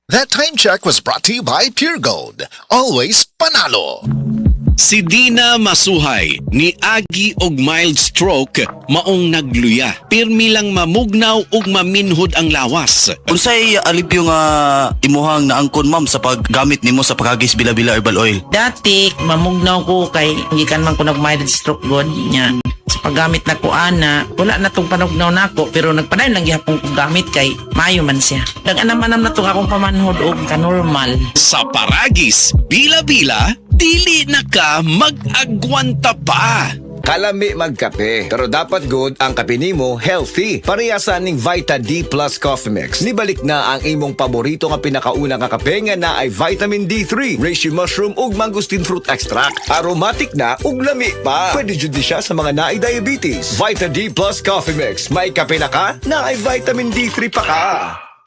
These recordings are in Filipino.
That time check was brought to you by Pure Gold. Always panalo. Si Dina Masuhay ni agi og mild stroke maong nagluya. Pirmi lang mamugnaw ug maminhod ang lawas. Unsay alipyo nga imuhang naangkon ma'am sa paggamit nimo sa pagagis bila-bila herbal oil? Dati, mamugnaw ko kay gikan man ko nag-mild stroke god niya. Sa paggamit na ko ana, wala na tong panugnaw nako pero nagpadayon lang gihapon kong gamit kay mayo man siya. Nag-anam-anam na tong akong pamanhod og kanormal. Sa paragis, bila-bila, dili na ka mag-agwanta pa. Kalami magkape, pero dapat good ang kape nimo healthy. Parehasan ning Vita D Plus Coffee Mix. Nibalik na ang imong paborito nga pinakauna nga kape nga na ay vitamin D3, reishi mushroom ug mangosteen fruit extract. Aromatic na ug lami pa. Pwede jud ni siya sa mga naay diabetes. Vita D Plus Coffee Mix. May kape na ka, na ay vitamin D3 pa ka.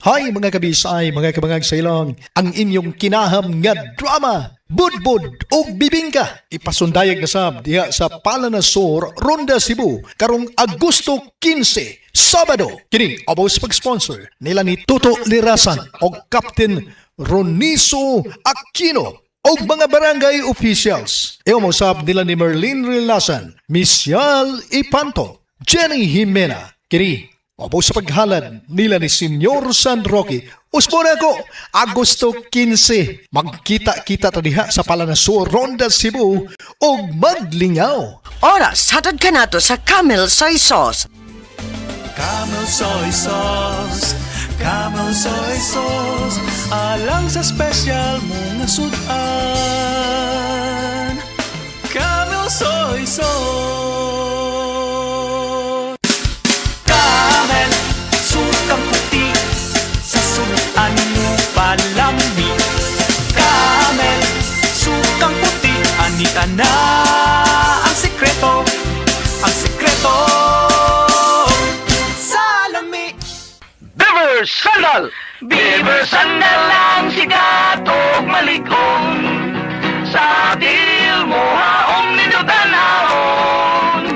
Hay mga kabisay, mga kabangag sa ilong, ang inyong kinaham nga drama, budbud o bibingka. Ipasundayag na sab diha sa Palanasor, Ronda, Cebu, karong Agosto 15, Sabado. Kining abos pag-sponsor nila ni Tuto Lirasan o Captain Roniso Aquino o mga barangay officials. Iumusap nila ni Merlin Relasan, Misyal Ipanto, Jenny Jimena, kini o sa paghalad nila ni Senyor San Roque. Usbona ko, Agosto 15. Magkita-kita tadiha sa Palanasor, Ronda, Cebu o maglingaw. Oras, hatad ka na to sa Camel Soy Sauce. Camel Soy Sauce, Camel Soy Sauce, alang sa special mong nasudan. Camel Soy Sauce. Camel, sukang puti, sa sunuan mo palami. Camel, sukang puti, anita na ang sekreto, ang sekreto. Beaver Sandal! Beaver Sandal ang sikat og maligong sa dil mo haong ninutanahon.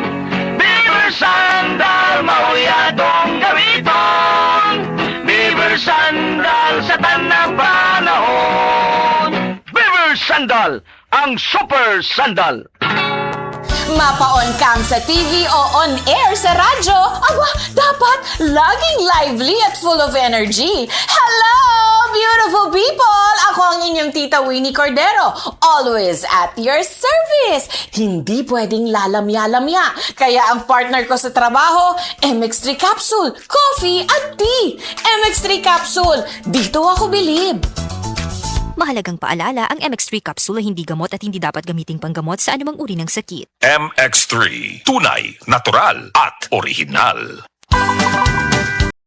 Beaver Sandal mauyadong gamiton. Beaver Sandal sa tanang panahon. Beaver Sandal, ang super sandal. Mapaon kang sa TV o on air sa radyo, aba, dapat laging lively at full of energy. Hello, beautiful people! Ako ang inyong tita Winnie Cordero, always at your service. Hindi pwedeng lalamya-lamya. Kaya ang partner ko sa trabaho, MX3 Capsule, coffee at tea. MX3 Capsule, dito ako bilib. Mahalagang paalala, ang MX3 capsule ay hindi gamot at hindi dapat gamiting panggamot sa anumang uri ng sakit. MX3, tunay, natural at original.